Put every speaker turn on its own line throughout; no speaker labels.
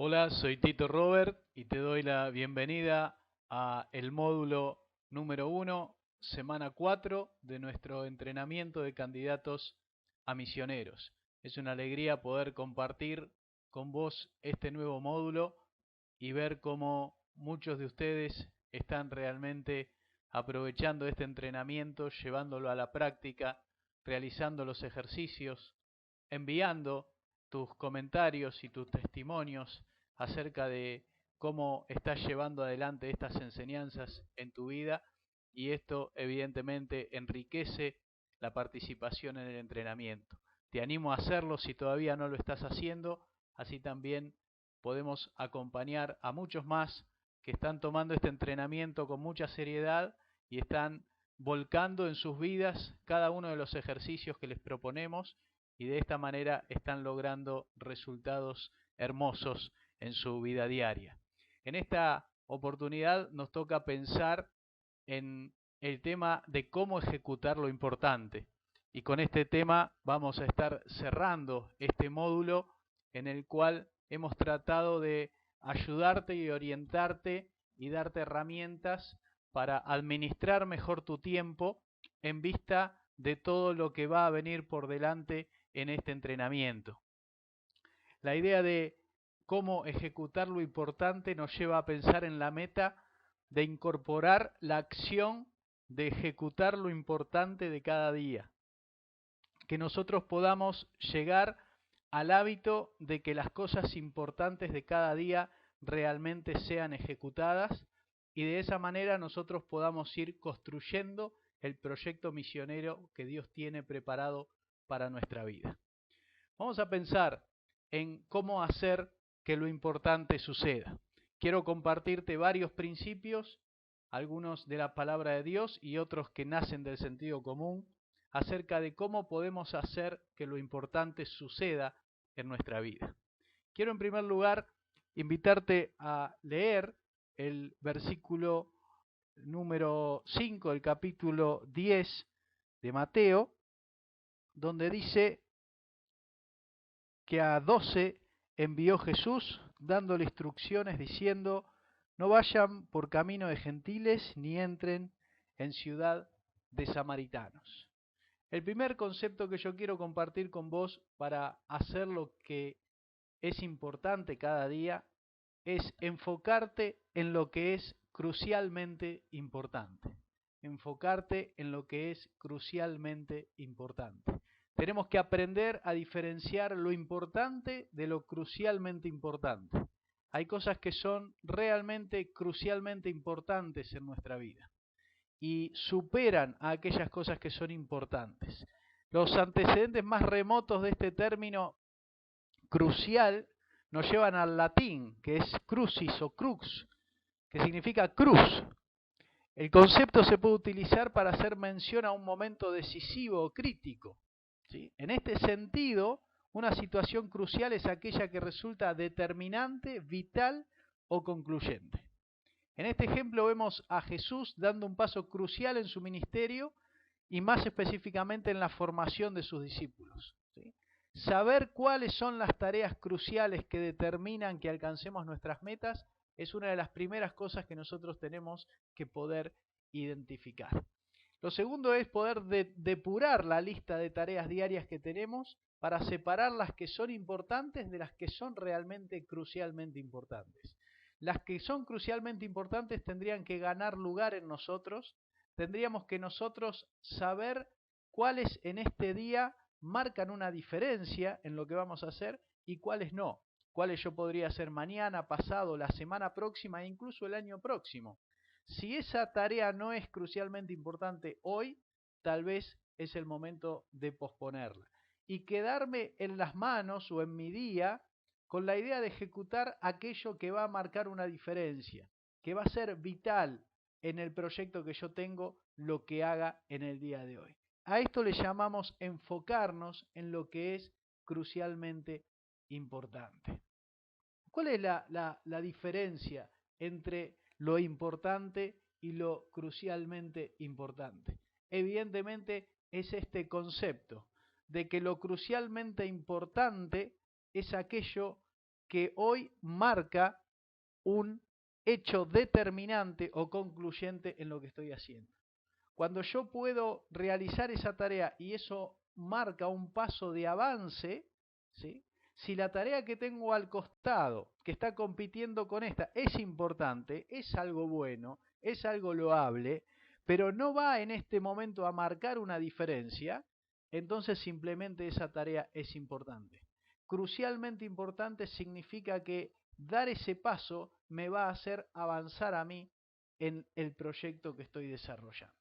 Hola, soy Tito Robert y te doy la bienvenida a el módulo número 1, semana 4 de nuestro entrenamiento de candidatos a misioneros. Es una alegría poder compartir con vos este nuevo módulo y ver cómo muchos de ustedes están realmente aprovechando este entrenamiento, llevándolo a la práctica, realizando los ejercicios, enviando tus comentarios y tus testimonios acerca de cómo estás llevando adelante estas enseñanzas en tu vida, y esto evidentemente enriquece la participación en el entrenamiento. Te animo a hacerlo si todavía no lo estás haciendo, así también podemos acompañar a muchos más que están tomando este entrenamiento con mucha seriedad y están volcando en sus vidas cada uno de los ejercicios que les proponemos, y de esta manera están logrando resultados hermosos en su vida diaria. En esta oportunidad nos toca pensar en el tema de cómo ejecutar lo importante. Y con este tema vamos a estar cerrando este módulo en el cual hemos tratado de ayudarte y orientarte y darte herramientas para administrar mejor tu tiempo en vista de todo lo que va a venir por delante en este entrenamiento. La idea de cómo ejecutar lo importante nos lleva a pensar en la meta de incorporar la acción de ejecutar lo importante de cada día. Que nosotros podamos llegar al hábito de que las cosas importantes de cada día realmente sean ejecutadas, y de esa manera nosotros podamos ir construyendo el proyecto misionero que Dios tiene preparado para nuestra vida. Vamos a pensar en cómo hacer que lo importante suceda. Quiero compartirte varios principios, algunos de la palabra de Dios y otros que nacen del sentido común, acerca de cómo podemos hacer que lo importante suceda en nuestra vida. Quiero en primer lugar invitarte a leer el versículo número 5 del capítulo 10 de Mateo, donde dice que a 12 envió Jesús, dándole instrucciones diciendo: no vayan por camino de gentiles, ni entren en ciudad de samaritanos. El primer concepto que yo quiero compartir con vos para hacer lo que es importante cada día es enfocarte en lo que es crucialmente importante. Enfocarte en lo que es crucialmente importante. Tenemos que aprender a diferenciar lo importante de lo crucialmente importante. Hay cosas que son realmente crucialmente importantes en nuestra vida y superan a aquellas cosas que son importantes. Los antecedentes más remotos de este término crucial nos llevan al latín, que es crucis o crux, que significa cruz. El concepto se puede utilizar para hacer mención a un momento decisivo o crítico, ¿sí? En este sentido, una situación crucial es aquella que resulta determinante, vital o concluyente. En este ejemplo vemos a Jesús dando un paso crucial en su ministerio y más específicamente en la formación de sus discípulos, ¿sí? Saber cuáles son las tareas cruciales que determinan que alcancemos nuestras metas es una de las primeras cosas que nosotros tenemos que poder identificar. Lo segundo es poder depurar la lista de tareas diarias que tenemos para separar las que son importantes de las que son realmente crucialmente importantes. Las que son crucialmente importantes tendrían que ganar lugar en nosotros, tendríamos que nosotros saber cuáles en este día marcan una diferencia en lo que vamos a hacer y cuáles no, cuáles yo podría hacer mañana, pasado, la semana próxima e incluso el año próximo. Si esa tarea no es crucialmente importante hoy, tal vez es el momento de posponerla y quedarme en las manos o en mi día con la idea de ejecutar aquello que va a marcar una diferencia, que va a ser vital en el proyecto que yo tengo, lo que haga en el día de hoy. A esto le llamamos enfocarnos en lo que es crucialmente importante. ¿Cuál es la diferencia entre lo importante y lo crucialmente importante? Evidentemente es este concepto de que lo crucialmente importante es aquello que hoy marca un hecho determinante o concluyente en lo que estoy haciendo. Cuando yo puedo realizar esa tarea y eso marca un paso de avance, ¿sí? Si la tarea que tengo al costado, que está compitiendo con esta, es importante, es algo bueno, es algo loable, pero no va en este momento a marcar una diferencia, entonces simplemente esa tarea es importante. Crucialmente importante significa que dar ese paso me va a hacer avanzar a mí en el proyecto que estoy desarrollando.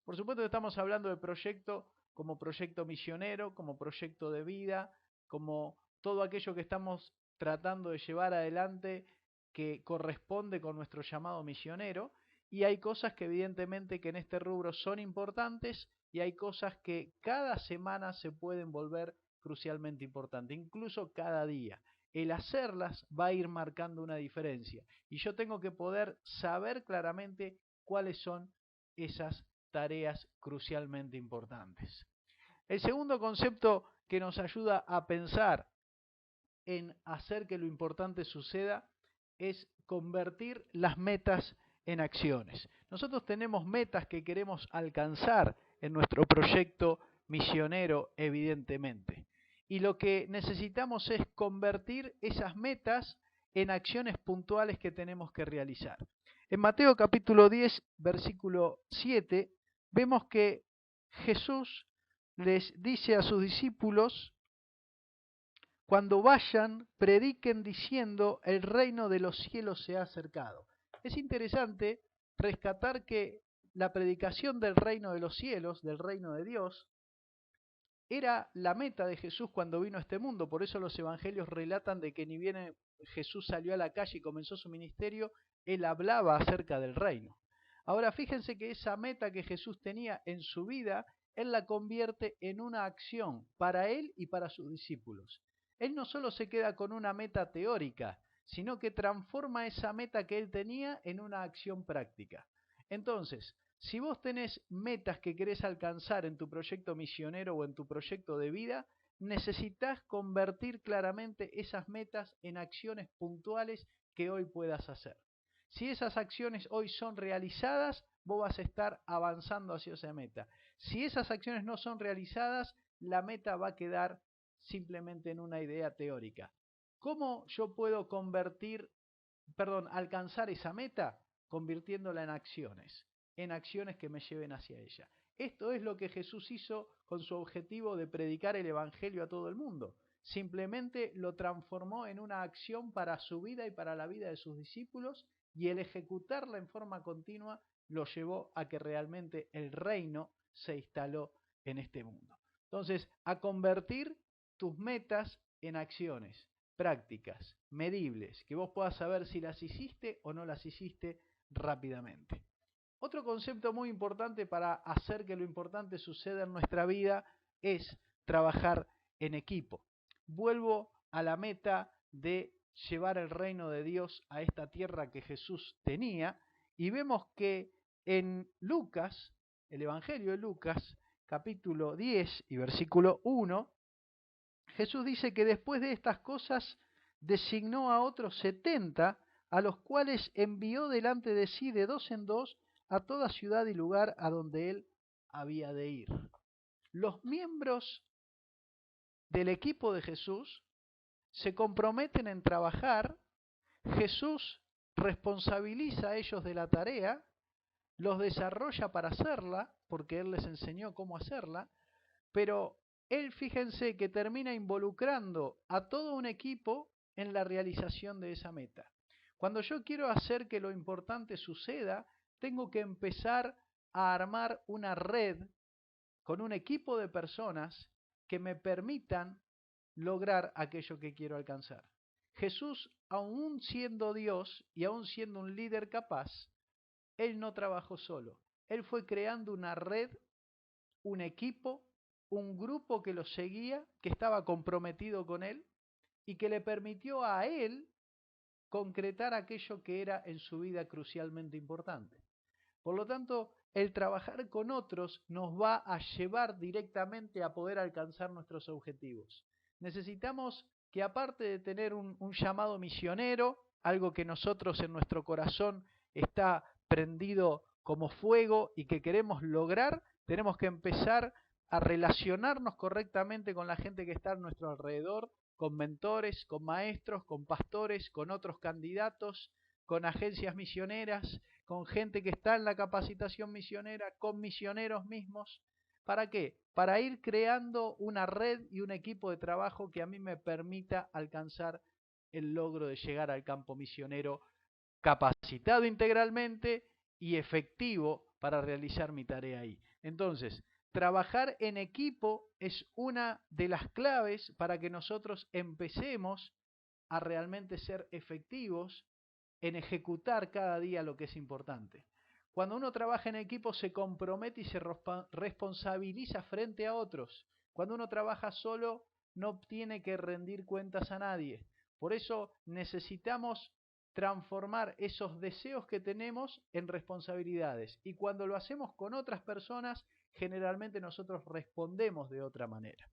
Por supuesto que estamos hablando de proyecto como proyecto misionero, como proyecto de vida, como todo aquello que estamos tratando de llevar adelante que corresponde con nuestro llamado misionero, y hay cosas que evidentemente que en este rubro son importantes y hay cosas que cada semana se pueden volver crucialmente importantes, incluso cada día. El hacerlas va a ir marcando una diferencia y yo tengo que poder saber claramente cuáles son esas tareas crucialmente importantes. El segundo concepto que nos ayuda a pensar en hacer que lo importante suceda es convertir las metas en acciones. Nosotros tenemos metas que queremos alcanzar en nuestro proyecto misionero, evidentemente. Y lo que necesitamos es convertir esas metas en acciones puntuales que tenemos que realizar. En Mateo capítulo 10, versículo 7, vemos que Jesús les dice a sus discípulos: cuando vayan, prediquen diciendo, el reino de los cielos se ha acercado. Es interesante rescatar que la predicación del reino de los cielos, del reino de Dios, era la meta de Jesús cuando vino a este mundo. Por eso los evangelios relatan de que ni bien Jesús salió a la calle y comenzó su ministerio, él hablaba acerca del reino. Ahora fíjense que esa meta que Jesús tenía en su vida, él la convierte en una acción para él y para sus discípulos. Él no solo se queda con una meta teórica, sino que transforma esa meta que él tenía en una acción práctica. Entonces, si vos tenés metas que querés alcanzar en tu proyecto misionero o en tu proyecto de vida, necesitas convertir claramente esas metas en acciones puntuales que hoy puedas hacer. Si esas acciones hoy son realizadas, vos vas a estar avanzando hacia esa meta. Si esas acciones no son realizadas, la meta va a quedar simplemente en una idea teórica. ¿Cómo yo puedo alcanzar esa meta? Convirtiéndola en acciones que me lleven hacia ella. Esto es lo que Jesús hizo con su objetivo de predicar el Evangelio a todo el mundo. Simplemente lo transformó en una acción para su vida y para la vida de sus discípulos, y el ejecutarla en forma continua lo llevó a que realmente el reino se instaló en este mundo. Entonces, a convertir tus metas en acciones prácticas, medibles, que vos puedas saber si las hiciste o no las hiciste rápidamente. Otro concepto muy importante para hacer que lo importante suceda en nuestra vida es trabajar en equipo. Vuelvo a la meta de llevar el reino de Dios a esta tierra que Jesús tenía, y vemos que en Lucas, el Evangelio de Lucas, capítulo 10 y versículo 1, Jesús dice que después de estas cosas designó a otros 70, a los cuales envió delante de sí de dos en dos a toda ciudad y lugar a donde él había de ir. Los miembros del equipo de Jesús se comprometen en trabajar. Jesús responsabiliza a ellos de la tarea, los desarrolla para hacerla, porque él les enseñó cómo hacerla, pero él, fíjense, que termina involucrando a todo un equipo en la realización de esa meta. Cuando yo quiero hacer que lo importante suceda, tengo que empezar a armar una red con un equipo de personas que me permitan lograr aquello que quiero alcanzar. Jesús, aún siendo Dios y aún siendo un líder capaz, él no trabajó solo. Él fue creando una red, un equipo, un grupo que lo seguía, que estaba comprometido con él y que le permitió a él concretar aquello que era en su vida crucialmente importante. Por lo tanto, el trabajar con otros nos va a llevar directamente a poder alcanzar nuestros objetivos. Necesitamos que aparte de tener un llamado misionero, algo que nosotros en nuestro corazón está prendido como fuego y que queremos lograr, tenemos que empezar a relacionarnos correctamente con la gente que está a nuestro alrededor, con mentores, con maestros, con pastores, con otros candidatos, con agencias misioneras, con gente que está en la capacitación misionera, con misioneros mismos. ¿Para qué? Para ir creando una red y un equipo de trabajo que a mí me permita alcanzar el logro de llegar al campo misionero capacitado integralmente y efectivo para realizar mi tarea ahí. Entonces, trabajar en equipo es una de las claves para que nosotros empecemos a realmente ser efectivos en ejecutar cada día lo que es importante. Cuando uno trabaja en equipo se compromete y se responsabiliza frente a otros. Cuando uno trabaja solo no tiene que rendir cuentas a nadie. Por eso necesitamos transformar esos deseos que tenemos en responsabilidades. Y cuando lo hacemos con otras personas, generalmente nosotros respondemos de otra manera.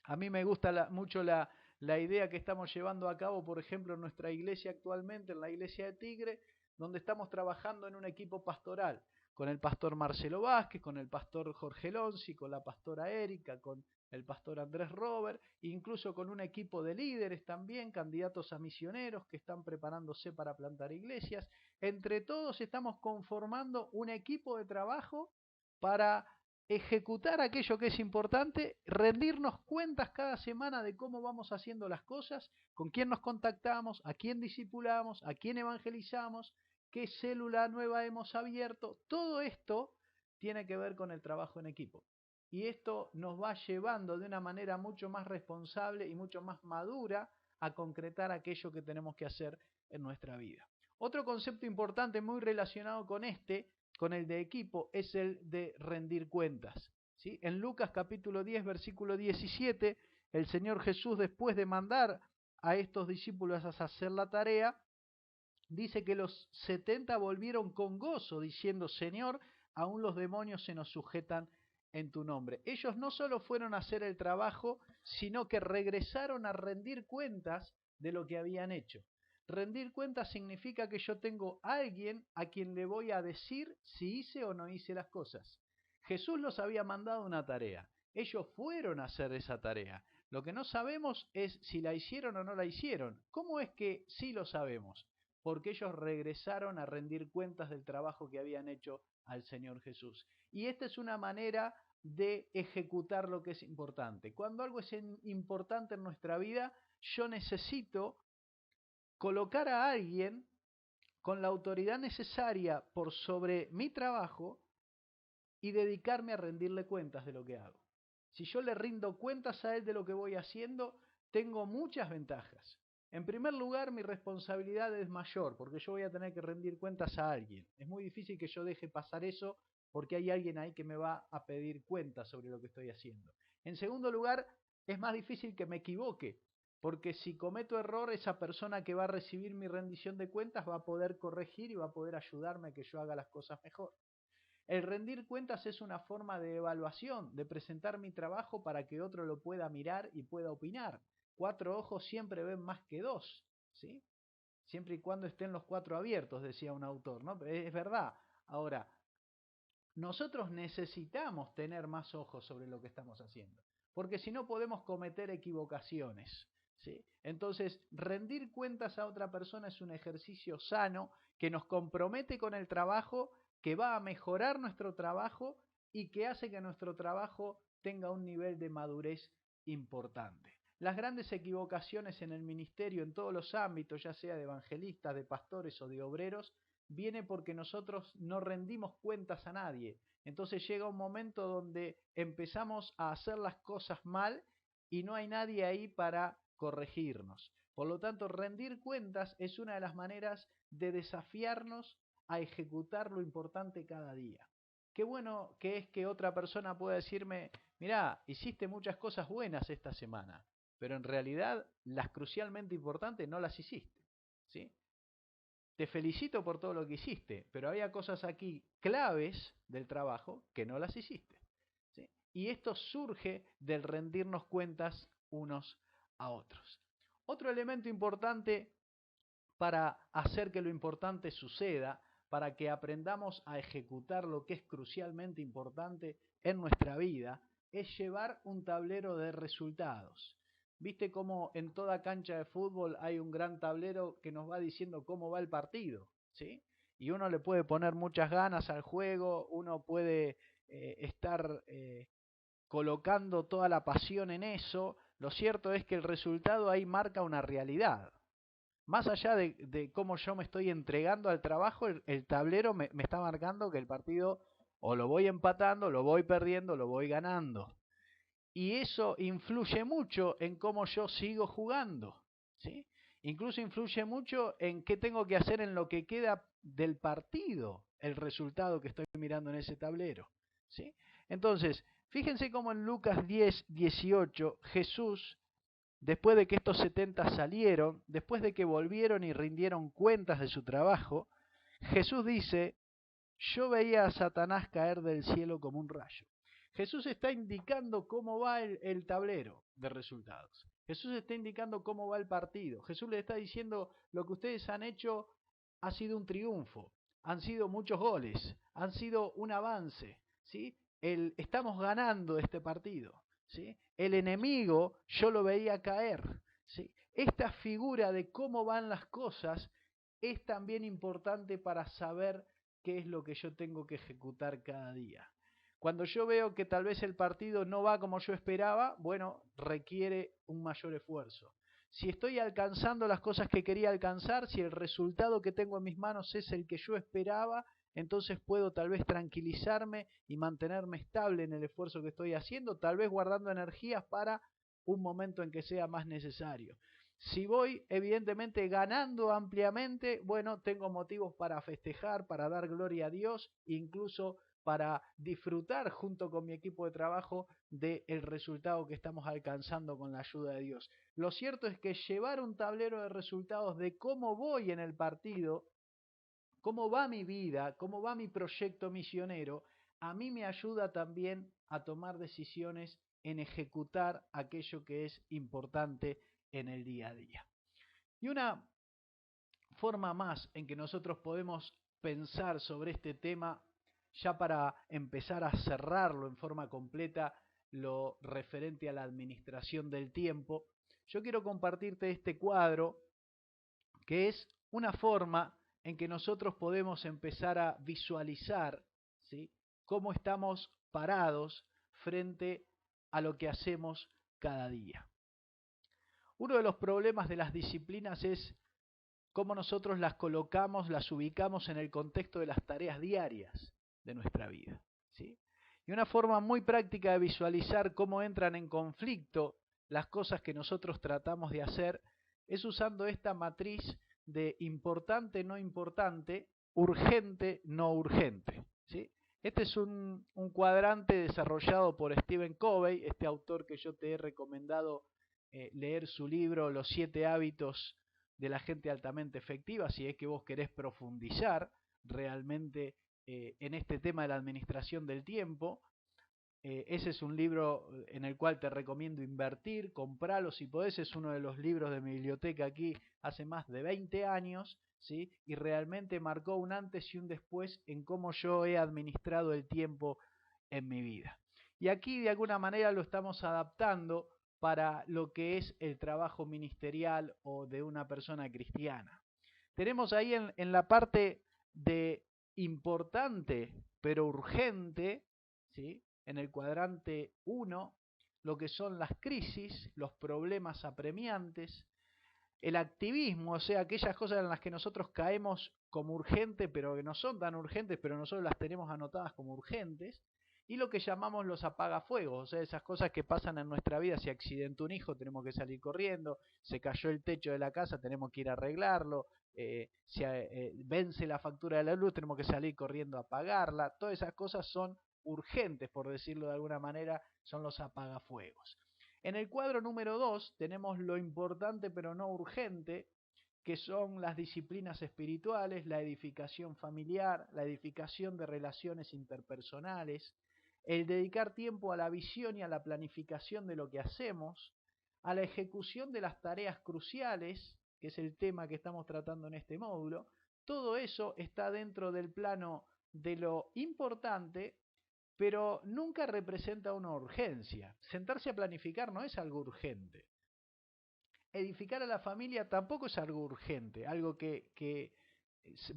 A mí me gusta mucho la idea que estamos llevando a cabo, por ejemplo, en nuestra iglesia actualmente, en la iglesia de Tigre, donde estamos trabajando en un equipo pastoral, con el pastor Marcelo Vázquez, con el pastor Jorge Lonzi, con la pastora Erika, con el pastor Andrés Robert, incluso con un equipo de líderes también, candidatos a misioneros que están preparándose para plantar iglesias. Entre todos estamos conformando un equipo de trabajo para ejecutar aquello que es importante, rendirnos cuentas cada semana de cómo vamos haciendo las cosas, con quién nos contactamos, a quién discipulamos, a quién evangelizamos, qué célula nueva hemos abierto. Todo esto tiene que ver con el trabajo en equipo. Y esto nos va llevando de una manera mucho más responsable y mucho más madura a concretar aquello que tenemos que hacer en nuestra vida. Otro concepto importante muy relacionado con el de equipo, es el de rendir cuentas. ¿Sí? En Lucas capítulo 10, versículo 17, el Señor Jesús, después de mandar a estos discípulos a hacer la tarea, dice que los 70 volvieron con gozo, diciendo: Señor, aún los demonios se nos sujetan en tu nombre. Ellos no solo fueron a hacer el trabajo, sino que regresaron a rendir cuentas de lo que habían hecho. Rendir cuentas significa que yo tengo a alguien a quien le voy a decir si hice o no hice las cosas. Jesús los había mandado una tarea. Ellos fueron a hacer esa tarea. Lo que no sabemos es si la hicieron o no la hicieron. ¿Cómo es que sí lo sabemos? Porque ellos regresaron a rendir cuentas del trabajo que habían hecho al Señor Jesús. Y esta es una manera de ejecutar lo que es importante. Cuando algo es importante en nuestra vida, yo necesito colocar a alguien con la autoridad necesaria por sobre mi trabajo y dedicarme a rendirle cuentas de lo que hago. Si yo le rindo cuentas a él de lo que voy haciendo, tengo muchas ventajas. En primer lugar, mi responsabilidad es mayor, porque yo voy a tener que rendir cuentas a alguien. Es muy difícil que yo deje pasar eso, porque hay alguien ahí que me va a pedir cuentas sobre lo que estoy haciendo. En segundo lugar, es más difícil que me equivoque, porque si cometo error, esa persona que va a recibir mi rendición de cuentas va a poder corregir y va a poder ayudarme a que yo haga las cosas mejor. El rendir cuentas es una forma de evaluación, de presentar mi trabajo para que otro lo pueda mirar y pueda opinar. 4 ojos siempre ven más que 2, ¿sí? Siempre y cuando estén los 4 abiertos, decía un autor, ¿no? Es verdad. Ahora, nosotros necesitamos tener más ojos sobre lo que estamos haciendo, porque si no podemos cometer equivocaciones, ¿sí? Entonces, rendir cuentas a otra persona es un ejercicio sano que nos compromete con el trabajo, que va a mejorar nuestro trabajo y que hace que nuestro trabajo tenga un nivel de madurez importante. Las grandes equivocaciones en el ministerio, en todos los ámbitos, ya sea de evangelistas, de pastores o de obreros, viene porque nosotros no rendimos cuentas a nadie. Entonces llega un momento donde empezamos a hacer las cosas mal y no hay nadie ahí para corregirnos. Por lo tanto, rendir cuentas es una de las maneras de desafiarnos a ejecutar lo importante cada día. Qué bueno que es que otra persona pueda decirme: mirá, hiciste muchas cosas buenas esta semana, pero en realidad las crucialmente importantes no las hiciste, ¿sí? Te felicito por todo lo que hiciste, pero había cosas aquí claves del trabajo que no las hiciste, ¿sí? Y esto surge del rendirnos cuentas unos a otros. Otro elemento importante para hacer que lo importante suceda, para que aprendamos a ejecutar lo que es crucialmente importante en nuestra vida, es llevar un tablero de resultados. ¿Viste cómo en toda cancha de fútbol hay un gran tablero que nos va diciendo cómo va el partido? ¿Sí? Y uno le puede poner muchas ganas al juego, uno puede estar colocando toda la pasión en eso. Lo cierto es que el resultado ahí marca una realidad. Más allá de cómo yo me estoy entregando al trabajo, el tablero me está marcando que el partido o lo voy empatando, lo voy perdiendo, lo voy ganando. Y eso influye mucho en cómo yo sigo jugando, ¿sí? Incluso influye mucho en qué tengo que hacer en lo que queda del partido, el resultado que estoy mirando en ese tablero, ¿sí? Entonces, fíjense cómo en Lucas 10:18 Jesús, después de que estos 70 salieron, después de que volvieron y rindieron cuentas de su trabajo, Jesús dice: yo veía a Satanás caer del cielo como un rayo. Jesús está indicando cómo va el tablero de resultados. Jesús está indicando cómo va el partido. Jesús le está diciendo: lo que ustedes han hecho ha sido un triunfo, han sido muchos goles, han sido un avance, ¿sí? Estamos ganando este partido, ¿sí? El enemigo yo lo veía caer, ¿sí? Esta figura de cómo van las cosas es también importante para saber qué es lo que yo tengo que ejecutar cada día. Cuando yo veo que tal vez el partido no va como yo esperaba, bueno, requiere un mayor esfuerzo. Si estoy alcanzando las cosas que quería alcanzar, si el resultado que tengo en mis manos es el que yo esperaba, entonces puedo tal vez tranquilizarme y mantenerme estable en el esfuerzo que estoy haciendo, tal vez guardando energías para un momento en que sea más necesario. Si voy evidentemente ganando ampliamente, bueno, tengo motivos para festejar, para dar gloria a Dios, incluso para disfrutar junto con mi equipo de trabajo del resultado que estamos alcanzando con la ayuda de Dios. Lo cierto es que llevar un tablero de resultados de cómo voy en el partido, cómo va mi vida, cómo va mi proyecto misionero, a mí me ayuda también a tomar decisiones en ejecutar aquello que es importante en el día a día. Y una forma más en que nosotros podemos pensar sobre este tema, ya para empezar a cerrarlo en forma completa, lo referente a la administración del tiempo, yo quiero compartirte este cuadro, que es una forma en que nosotros podemos empezar a visualizar, ¿sí?, cómo estamos parados frente a lo que hacemos cada día. Uno de los problemas de las disciplinas es cómo nosotros las colocamos, las ubicamos en el contexto de las tareas diarias de nuestra vida, ¿sí? Y una forma muy práctica de visualizar cómo entran en conflicto las cosas que nosotros tratamos de hacer es usando esta matriz de importante, no importante, urgente, no urgente, ¿sí? Este es un cuadrante desarrollado por Stephen Covey, este autor que yo te he recomendado leer su libro Los 7 hábitos de la gente altamente efectiva, si es que vos querés profundizar realmente en este tema de la administración del tiempo. Ese es un libro en el cual te recomiendo invertir, comprarlo si podés, es uno de los libros de mi biblioteca aquí hace más de 20 años, ¿sí? Y realmente marcó un antes y un después en cómo yo he administrado el tiempo en mi vida. Y aquí de alguna manera lo estamos adaptando para lo que es el trabajo ministerial o de una persona cristiana. Tenemos ahí en la parte de importante pero urgente, ¿sí?, en el cuadrante 1, lo que son las crisis, los problemas apremiantes, el activismo, o sea, aquellas cosas en las que nosotros caemos como urgentes, pero que no son tan urgentes, pero nosotros las tenemos anotadas como urgentes, y lo que llamamos los apagafuegos, o sea, esas cosas que pasan en nuestra vida. Si accidentó un hijo, tenemos que salir corriendo, se cayó el techo de la casa, tenemos que ir a arreglarlo, vence la factura de la luz, tenemos que salir corriendo a pagarla. Todas esas cosas son urgentes, por decirlo de alguna manera, son los apagafuegos. En el cuadro número 2 tenemos lo importante pero no urgente, que son las disciplinas espirituales, la edificación familiar, la edificación de relaciones interpersonales, el dedicar tiempo a la visión y a la planificación de lo que hacemos,
a la ejecución de las tareas cruciales, que es el tema que estamos tratando en este módulo. Todo eso está dentro del plano de lo importante, pero nunca representa una urgencia. Sentarse a planificar no es algo urgente. Edificar a la familia tampoco es algo urgente, algo que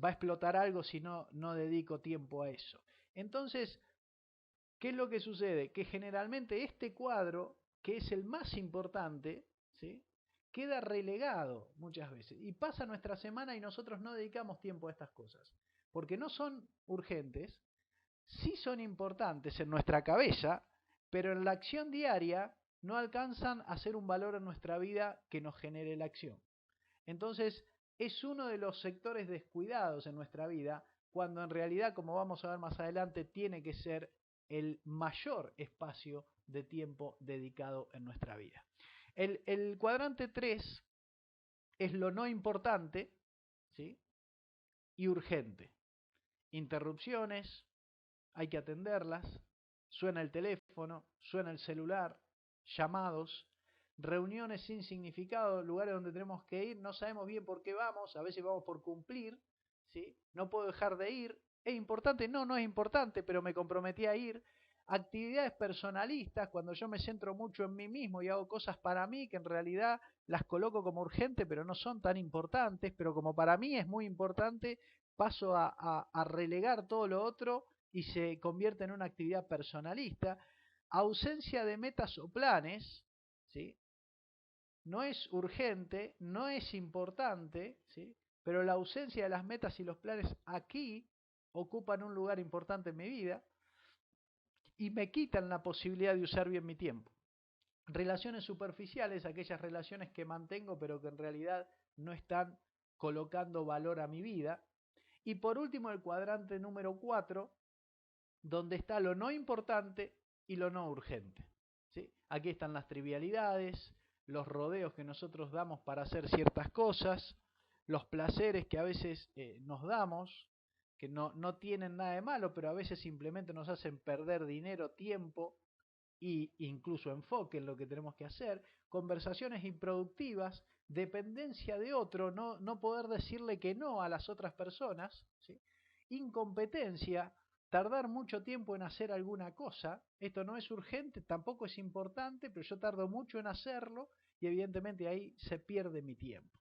va a explotar algo si no dedico tiempo a eso. Entonces, ¿qué es lo que sucede? Que generalmente este cuadro, que es el más importante, ¿sí?, queda relegado muchas veces. Y pasa nuestra semana y nosotros no dedicamos tiempo a estas cosas. Porque no son urgentes, sí son importantes en nuestra cabeza, pero en la acción diaria no alcanzan a ser un valor en nuestra vida que nos genere la acción. Entonces, es uno de los sectores descuidados en nuestra vida, cuando en realidad, como vamos a ver más adelante, tiene que ser el mayor espacio de tiempo dedicado en nuestra vida. El cuadrante 3 es lo no importante, ¿sí?, y urgente. Interrupciones, hay que atenderlas, suena el teléfono, suena el celular, llamados, reuniones sin significado, lugares donde tenemos que ir, no sabemos bien por qué vamos, a veces vamos por cumplir, ¿sí? No puedo dejar de ir, ¿es importante? No, no es importante, pero me comprometí a ir. Actividades personalistas, cuando yo me centro mucho en mí mismo y hago cosas para mí que en realidad las coloco como urgentes, pero no son tan importantes, pero como para mí es muy importante, paso a relegar todo lo otro y se convierte en una actividad personalista. Ausencia de metas o planes, ¿sí?, no es urgente, no es importante, ¿sí?, pero la ausencia de las metas y los planes aquí ocupan un lugar importante en mi vida y me quitan la posibilidad de usar bien mi tiempo. Relaciones superficiales, aquellas relaciones que mantengo pero que en realidad no están colocando valor a mi vida. Y por último, el cuadrante número 4, donde está lo no importante y lo no urgente, ¿sí? Aquí están las trivialidades, los rodeos que nosotros damos para hacer ciertas cosas, los placeres que a veces nos damos, que no tienen nada de malo, pero a veces simplemente nos hacen perder dinero, tiempo e incluso enfoque en lo que tenemos que hacer, conversaciones improductivas, dependencia de otro, no poder decirle que no a las otras personas, ¿sí?, incompetencia, tardar mucho tiempo en hacer alguna cosa. Esto no es urgente, tampoco es importante, pero yo tardo mucho en hacerlo y evidentemente ahí se pierde mi tiempo.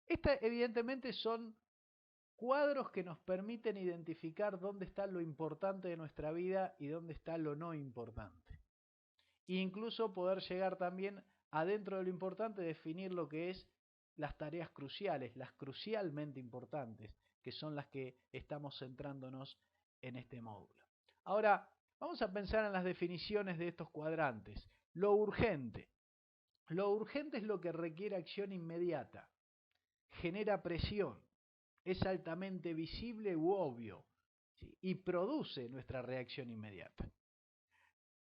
Estas evidentemente son cuadros que nos permiten identificar dónde está lo importante de nuestra vida y dónde está lo no importante. E incluso poder llegar también adentro de lo importante, definir lo que es las tareas cruciales, las crucialmente importantes, que son las que estamos centrándonos en este módulo. Ahora, vamos a pensar en las definiciones de estos cuadrantes. Lo urgente. Lo urgente es lo que requiere acción inmediata, genera presión, es altamente visible u obvio, ¿sí?, y produce nuestra reacción inmediata.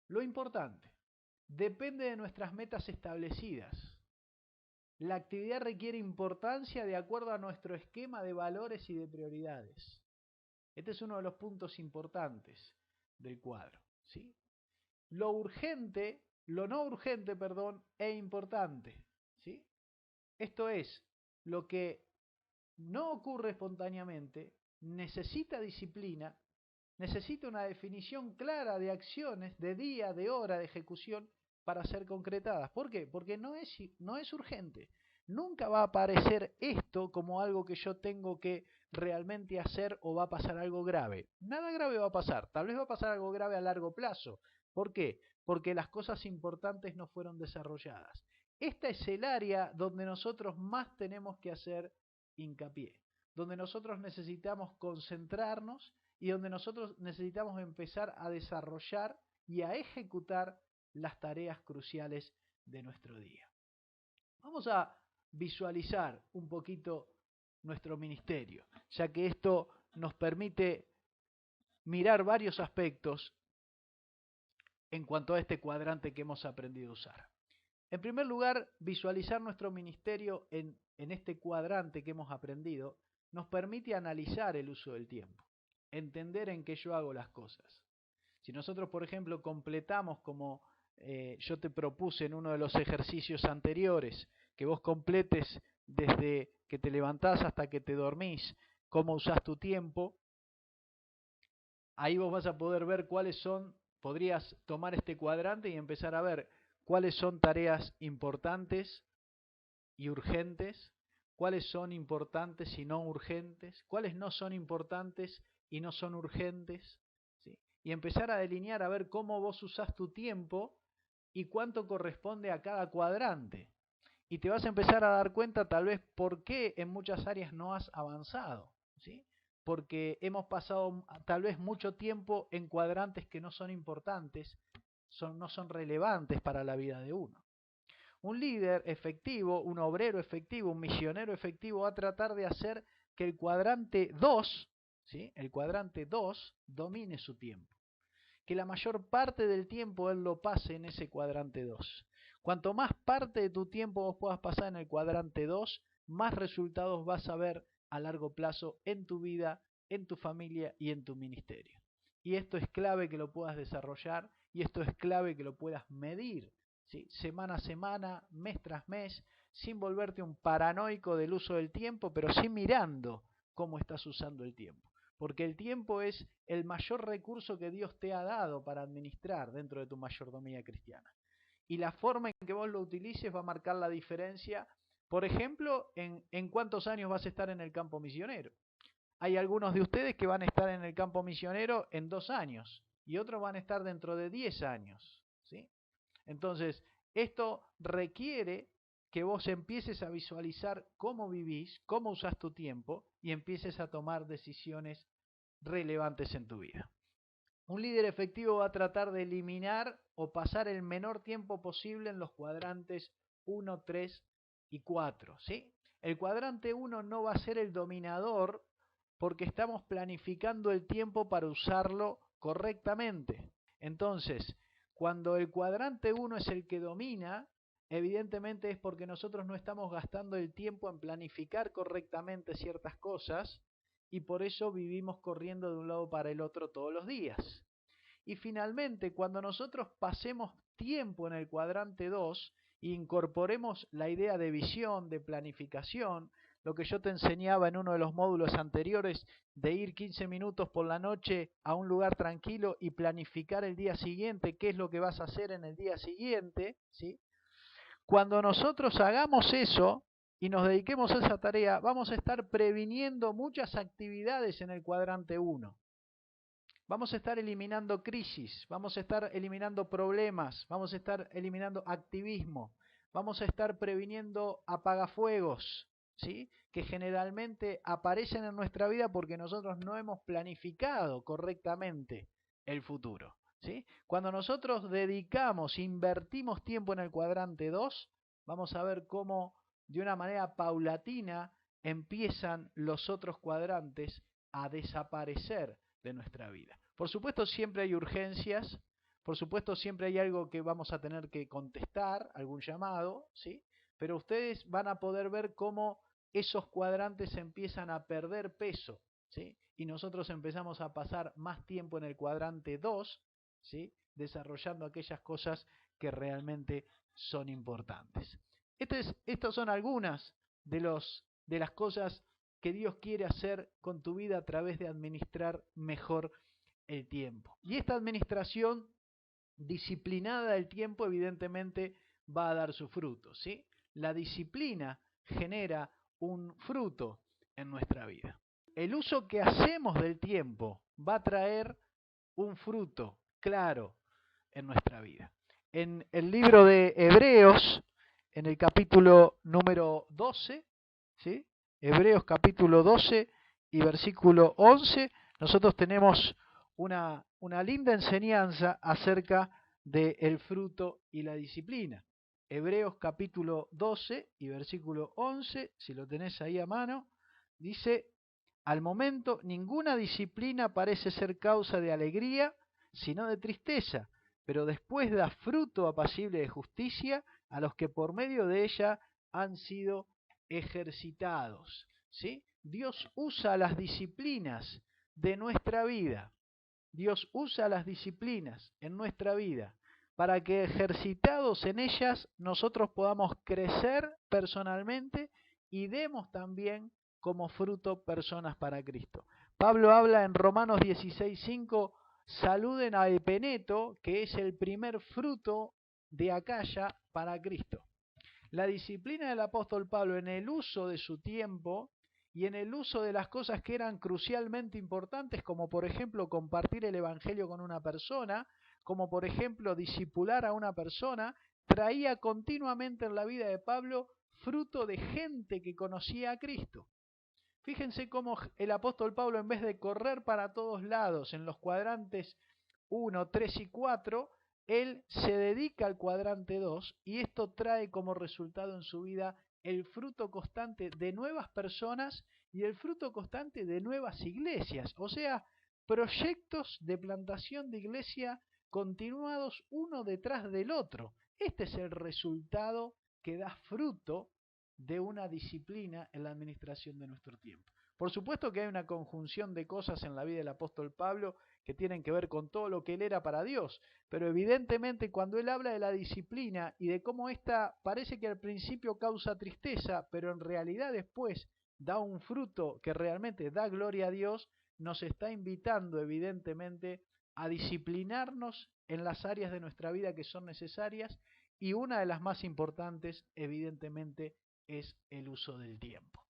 Lo importante. Depende de nuestras metas establecidas. La actividad requiere importancia de acuerdo a nuestro esquema de valores y de prioridades. Este es uno de los puntos importantes del cuadro, ¿sí? Lo urgente, lo no urgente, perdón, e importante, ¿sí? Esto es, lo que no ocurre espontáneamente, necesita disciplina, necesita una definición clara de acciones, de día, de hora, de ejecución para ser concretadas. ¿Por qué? Porque no es urgente. Nunca va a aparecer esto como algo que yo tengo que realmente hacer o va a pasar algo grave. Nada grave va a pasar. Tal vez va a pasar algo grave a largo plazo. ¿Por qué? Porque las cosas importantes no fueron desarrolladas. Esta es el área donde nosotros más tenemos que hacer hincapié, donde nosotros necesitamos concentrarnos y donde nosotros necesitamos empezar a desarrollar y a ejecutar las tareas cruciales de nuestro día. Vamos a visualizar un poquito nuestro ministerio, ya que esto nos permite mirar varios aspectos en cuanto a este cuadrante que hemos aprendido a usar. En primer lugar, visualizar nuestro ministerio en este cuadrante que hemos aprendido nos permite analizar el uso del tiempo, entender en qué yo hago las cosas. Si nosotros, por ejemplo, completamos como yo te propuse en uno de los ejercicios anteriores que vos completes desde que te levantás hasta que te dormís, cómo usás tu tiempo. Ahí vos vas a poder ver cuáles son, podrías tomar este cuadrante y empezar a ver cuáles son tareas importantes y urgentes, cuáles son importantes y no urgentes, cuáles no son importantes y no son urgentes, ¿sí? Y empezar a delinear a ver cómo vos usás tu tiempo y cuánto corresponde a cada cuadrante. Y te vas a empezar a dar cuenta tal vez por qué en muchas áreas no has avanzado, ¿sí? Porque hemos pasado tal vez mucho tiempo en cuadrantes que no son importantes, no son relevantes para la vida de uno. Un líder efectivo, un obrero efectivo, un misionero efectivo va a tratar de hacer que el cuadrante 2, ¿sí? El cuadrante 2 domine su tiempo. Que la mayor parte del tiempo él lo pase en ese cuadrante 2. Cuanto más parte de tu tiempo vos puedas pasar en el cuadrante 2, más resultados vas a ver a largo plazo en tu vida, en tu familia y en tu ministerio. Y esto es clave que lo puedas desarrollar y esto es clave que lo puedas medir, ¿sí? Semana a semana, mes tras mes, sin volverte un paranoico del uso del tiempo, pero sí mirando cómo estás usando el tiempo. Porque el tiempo es el mayor recurso que Dios te ha dado para administrar dentro de tu mayordomía cristiana. Y la forma en que vos lo utilices va a marcar la diferencia, por ejemplo, en cuántos años vas a estar en el campo misionero. Hay algunos de ustedes que van a estar en el campo misionero en 2 años y otros van a estar dentro de 10 años, ¿sí? Entonces, esto requiere que vos empieces a visualizar cómo vivís, cómo usás tu tiempo y empieces a tomar decisiones relevantes en tu vida. Un líder efectivo va a tratar de eliminar o pasar el menor tiempo posible en los cuadrantes 1, 3 y 4, ¿sí? El cuadrante 1 no va a ser el dominador porque estamos planificando el tiempo para usarlo correctamente. Entonces, cuando el cuadrante 1 es el que domina, evidentemente es porque nosotros no estamos gastando el tiempo en planificar correctamente ciertas cosas y por eso vivimos corriendo de un lado para el otro todos los días. Y finalmente, cuando nosotros pasemos tiempo en el cuadrante 2 e incorporemos la idea de visión, de planificación, lo que yo te enseñaba en uno de los módulos anteriores, de ir 15 minutos por la noche a un lugar tranquilo y planificar el día siguiente, qué es lo que vas a hacer en el día siguiente, ¿sí? Cuando nosotros hagamos eso y nos dediquemos a esa tarea, vamos a estar previniendo muchas actividades en el cuadrante 1. Vamos a estar eliminando crisis, vamos a estar eliminando problemas, vamos a estar eliminando activismo, vamos a estar previniendo apagafuegos, ¿sí? Que generalmente aparecen en nuestra vida porque nosotros no hemos planificado correctamente el futuro, ¿sí? Cuando nosotros dedicamos, invertimos tiempo en el cuadrante 2, vamos a ver cómo de una manera paulatina empiezan los otros cuadrantes a desaparecer de nuestra vida. Por supuesto siempre hay urgencias, por supuesto siempre hay algo que vamos a tener que contestar, algún llamado, ¿sí? Pero ustedes van a poder ver cómo esos cuadrantes empiezan a perder peso, ¿sí? Y nosotros empezamos a pasar más tiempo en el cuadrante 2, ¿sí? Desarrollando aquellas cosas que realmente son importantes. Estas son algunas de las cosas que Dios quiere hacer con tu vida a través de administrar mejor el tiempo. Y esta administración disciplinada del tiempo evidentemente va a dar su fruto, ¿sí? La disciplina genera un fruto en nuestra vida. El uso que hacemos del tiempo va a traer un fruto claro en nuestra vida. En el libro de Hebreos, en el capítulo número 12, ¿sí? Hebreos capítulo 12 y versículo 11, nosotros tenemos una linda enseñanza acerca del fruto y la disciplina. Hebreos capítulo 12 y versículo 11, si lo tenés ahí a mano, dice: al momento ninguna disciplina parece ser causa de alegría, sino de tristeza, pero después da fruto apacible de justicia a los que por medio de ella han sido ejercitados, ¿sí? Dios usa las disciplinas de nuestra vida. Dios usa las disciplinas en nuestra vida para que ejercitados en ellas nosotros podamos crecer personalmente y demos también como fruto personas para Cristo. Pablo habla en Romanos 16:5, saluden a Epeneto, que es el primer fruto de Acaya para Cristo. La disciplina del apóstol Pablo en el uso de su tiempo y en el uso de las cosas que eran crucialmente importantes, como por ejemplo compartir el evangelio con una persona, como por ejemplo discipular a una persona, traía continuamente en la vida de Pablo fruto de gente que conocía a Cristo. Fíjense cómo el apóstol Pablo, en vez de correr para todos lados en los cuadrantes 1, 3 y 4, él se dedica al cuadrante 2 y esto trae como resultado en su vida el fruto constante de nuevas personas y el fruto constante de nuevas iglesias, o sea, proyectos de plantación de iglesia continuados uno detrás del otro. Este es el resultado que da fruto de una disciplina en la administración de nuestro tiempo. Por supuesto que hay una conjunción de cosas en la vida del apóstol Pablo que tienen que ver con todo lo que él era para Dios, pero evidentemente cuando él habla de la disciplina y de cómo esta parece que al principio causa tristeza, pero en realidad después da un fruto que realmente da gloria a Dios, nos está invitando evidentemente a disciplinarnos en las áreas de nuestra vida que son necesarias y una de las más importantes evidentemente es el uso del tiempo.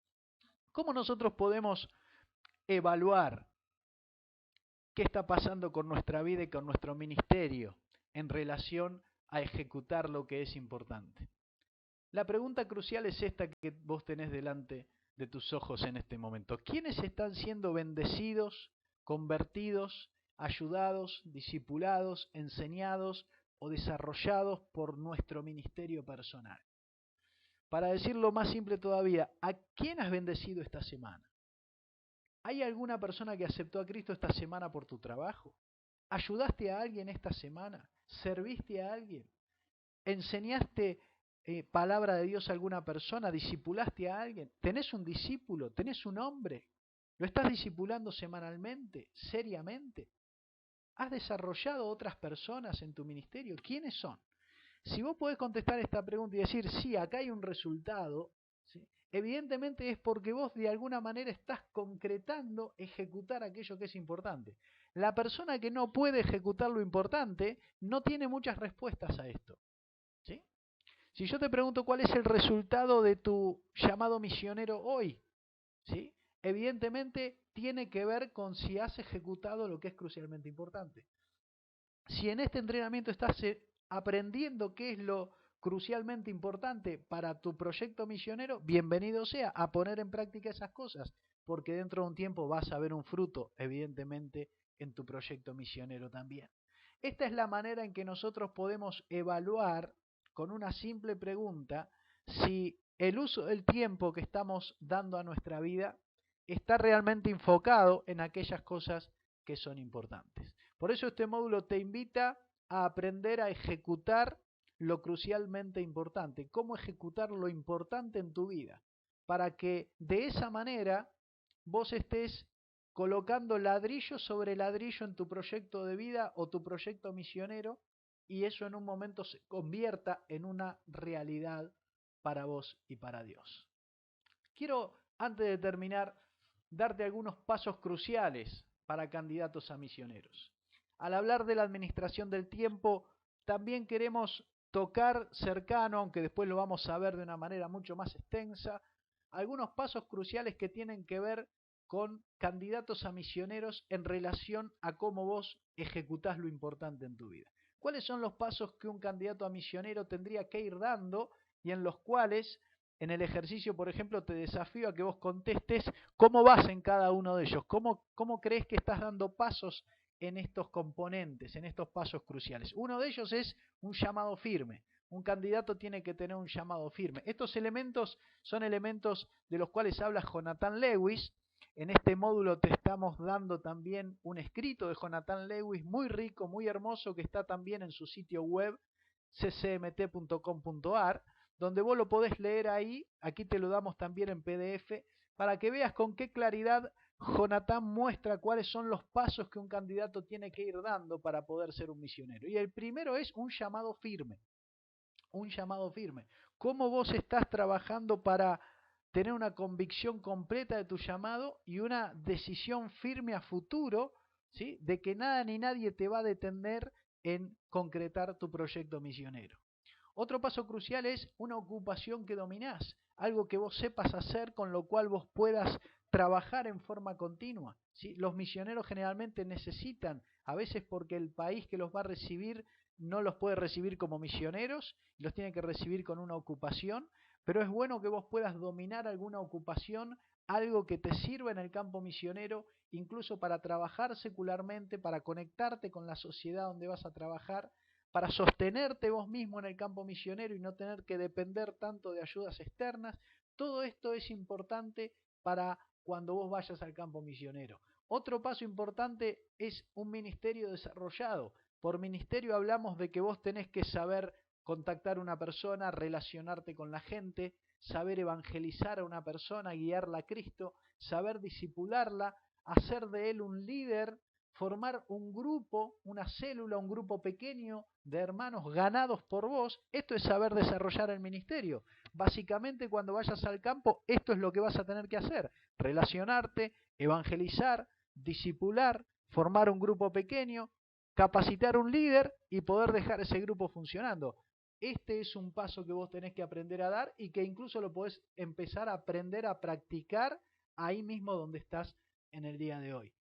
¿Cómo nosotros podemos evaluar qué está pasando con nuestra vida y con nuestro ministerio en relación a ejecutar lo que es importante? La pregunta crucial es esta que vos tenés delante de tus ojos en este momento. ¿Quiénes están siendo bendecidos, convertidos, ayudados, discipulados, enseñados o desarrollados por nuestro ministerio personal? Para decirlo más simple todavía, ¿a quién has bendecido esta semana? ¿Hay alguna persona que aceptó a Cristo esta semana por tu trabajo? ¿Ayudaste a alguien esta semana? ¿Serviste a alguien? ¿Enseñaste palabra de Dios a alguna persona? ¿Discipulaste a alguien? ¿Tenés un discípulo? ¿Tenés un hombre? ¿Lo estás discipulando semanalmente? ¿Seriamente? ¿Has desarrollado otras personas en tu ministerio? ¿Quiénes son? Si vos podés contestar esta pregunta y decir, sí, acá hay un resultado, ¿sí? Evidentemente es porque vos de alguna manera estás concretando ejecutar aquello que es importante. La persona que no puede ejecutar lo importante no tiene muchas respuestas a esto, ¿sí? Si yo te pregunto cuál es el resultado de tu llamado misionero hoy, ¿sí? Evidentemente tiene que ver con si has ejecutado lo que es crucialmente importante. Si en este entrenamiento estás aprendiendo qué es lo crucialmente importante para tu proyecto misionero, bienvenido sea a poner en práctica esas cosas, porque dentro de un tiempo vas a ver un fruto, evidentemente, en tu proyecto misionero también. Esta es la manera en que nosotros podemos evaluar con una simple pregunta si el uso del tiempo que estamos dando a nuestra vida está realmente enfocado en aquellas cosas que son importantes. Por eso este módulo te invita a aprender a ejecutar lo crucialmente importante, cómo ejecutar lo importante en tu vida, para que de esa manera vos estés colocando ladrillo sobre ladrillo en tu proyecto de vida o tu proyecto misionero y eso en un momento se convierta en una realidad para vos y para Dios. Quiero, antes de terminar, darte algunos pasos cruciales para candidatos a misioneros. Al hablar de la administración del tiempo, también queremos tocar cercano, aunque después lo vamos a ver de una manera mucho más extensa, algunos pasos cruciales que tienen que ver con candidatos a misioneros en relación a cómo vos ejecutás lo importante en tu vida. ¿Cuáles son los pasos que un candidato a misionero tendría que ir dando y en los cuales en el ejercicio, por ejemplo, te desafío a que vos contestes cómo vas en cada uno de ellos, cómo crees que estás dando pasos en estos componentes, en estos pasos cruciales? Uno de ellos es un llamado firme. Un candidato tiene que tener un llamado firme. Estos elementos son elementos de los cuales habla Jonathan Lewis. En este módulo te estamos dando también un escrito de Jonathan Lewis muy rico, muy hermoso, que está también en su sitio web ccmt.com.ar, donde vos lo podés leer ahí. Aquí te lo damos también en PDF para que veas con qué claridad Jonatán muestra cuáles son los pasos que un candidato tiene que ir dando para poder ser un misionero. Y el primero es un llamado firme. Un llamado firme. ¿Cómo vos estás trabajando para tener una convicción completa de tu llamado y una decisión firme a futuro, ¿sí?, de que nada ni nadie te va a detener en concretar tu proyecto misionero? Otro paso crucial es una ocupación que dominás, algo que vos sepas hacer con lo cual vos puedas trabajar en forma continua, ¿sí? Los misioneros generalmente necesitan, a veces porque el país que los va a recibir no los puede recibir como misioneros, los tiene que recibir con una ocupación, pero es bueno que vos puedas dominar alguna ocupación, algo que te sirva en el campo misionero, incluso para trabajar secularmente, para conectarte con la sociedad donde vas a trabajar, para sostenerte vos mismo en el campo misionero y no tener que depender tanto de ayudas externas. Todo esto es importante para cuando vos vayas al campo misionero. Otro paso importante es un ministerio desarrollado. Por ministerio hablamos de que vos tenés que saber contactar a una persona, relacionarte con la gente, saber evangelizar a una persona, guiarla a Cristo, saber discipularla, hacer de él un líder, formar un grupo, una célula, un grupo pequeño de hermanos ganados por vos. Esto es saber desarrollar el ministerio. Básicamente, cuando vayas al campo, esto es lo que vas a tener que hacer: relacionarte, evangelizar, discipular, formar un grupo pequeño, capacitar un líder y poder dejar ese grupo funcionando. Este es un paso que vos tenés que aprender a dar y que incluso lo podés empezar a aprender a practicar ahí mismo donde estás en el día de hoy.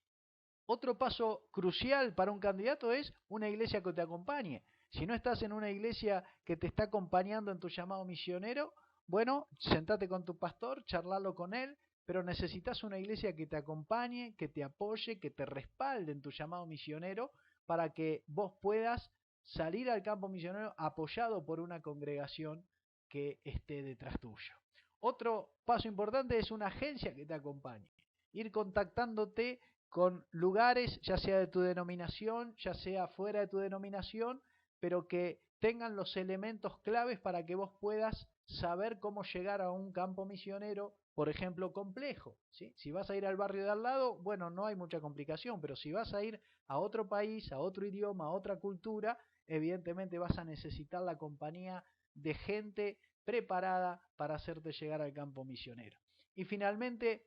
Otro paso crucial para un candidato es una iglesia que te acompañe. Si no estás en una iglesia que te está acompañando en tu llamado misionero, bueno, sentate con tu pastor, charlalo con él, pero necesitas una iglesia que te acompañe, que te apoye, que te respalde en tu llamado misionero para que vos puedas salir al campo misionero apoyado por una congregación que esté detrás tuyo. Otro paso importante es una agencia que te acompañe. Ir contactándote con lugares, ya sea de tu denominación, ya sea fuera de tu denominación, pero que tengan los elementos claves para que vos puedas saber cómo llegar a un campo misionero, por ejemplo, complejo, ¿sí? Si vas a ir al barrio de al lado, bueno, no hay mucha complicación, pero si vas a ir a otro país, a otro idioma, a otra cultura, evidentemente vas a necesitar la compañía de gente preparada para hacerte llegar al campo misionero. Y finalmente,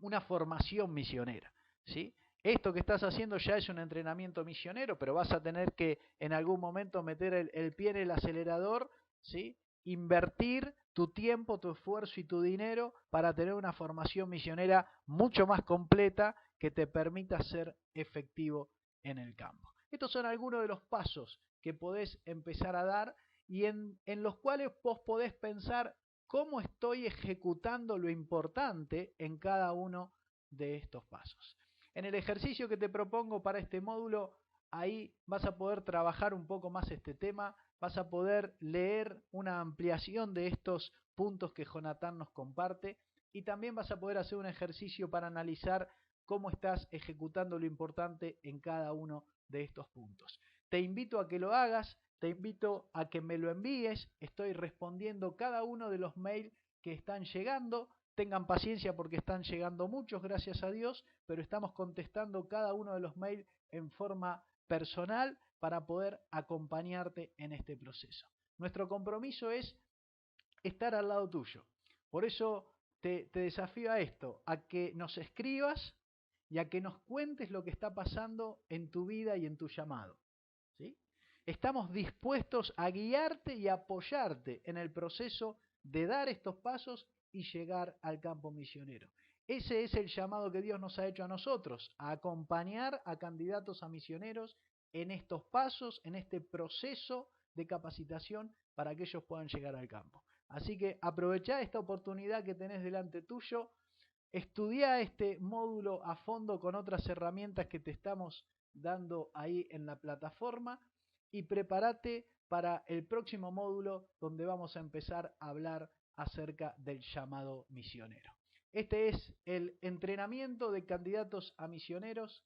una formación misionera, ¿sí? Esto que estás haciendo ya es un entrenamiento misionero, pero vas a tener que en algún momento meter el pie en el acelerador, ¿sí? Invertir tu tiempo, tu esfuerzo y tu dinero para tener una formación misionera mucho más completa que te permita ser efectivo en el campo. Estos son algunos de los pasos que podés empezar a dar y en los cuales vos podés pensar cómo estoy ejecutando lo importante en cada uno de estos pasos. En el ejercicio que te propongo para este módulo, ahí vas a poder trabajar un poco más este tema, vas a poder leer una ampliación de estos puntos que Jonatán nos comparte y también vas a poder hacer un ejercicio para analizar cómo estás ejecutando lo importante en cada uno de estos puntos. Te invito a que lo hagas, te invito a que me lo envíes, estoy respondiendo cada uno de los mails que están llegando. Tengan paciencia porque están llegando muchos, gracias a Dios, pero estamos contestando cada uno de los mails en forma personal para poder acompañarte en este proceso. Nuestro compromiso es estar al lado tuyo. Por eso te desafío a esto, a que nos escribas y a que nos cuentes lo que está pasando en tu vida y en tu llamado, ¿sí? Estamos dispuestos a guiarte y apoyarte en el proceso de dar estos pasos y llegar al campo misionero. Ese es el llamado que Dios nos ha hecho a nosotros, a acompañar a candidatos a misioneros en estos pasos, en este proceso de capacitación para que ellos puedan llegar al campo. Así que aprovecha esta oportunidad que tenés delante tuyo, estudia este módulo a fondo con otras herramientas que te estamos dando ahí en la plataforma y prepárate para el próximo módulo donde vamos a empezar a hablar acerca del llamado misionero. Este es el entrenamiento de candidatos a misioneros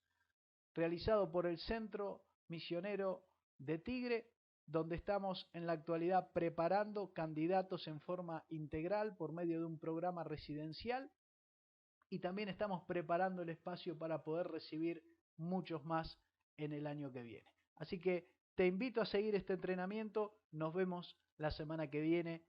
realizado por el Centro Misionero de Tigre, donde estamos en la actualidad preparando candidatos en forma integral por medio de un programa residencial y también estamos preparando el espacio para poder recibir muchos más en el año que viene. Así que te invito a seguir este entrenamiento, nos vemos la semana que viene.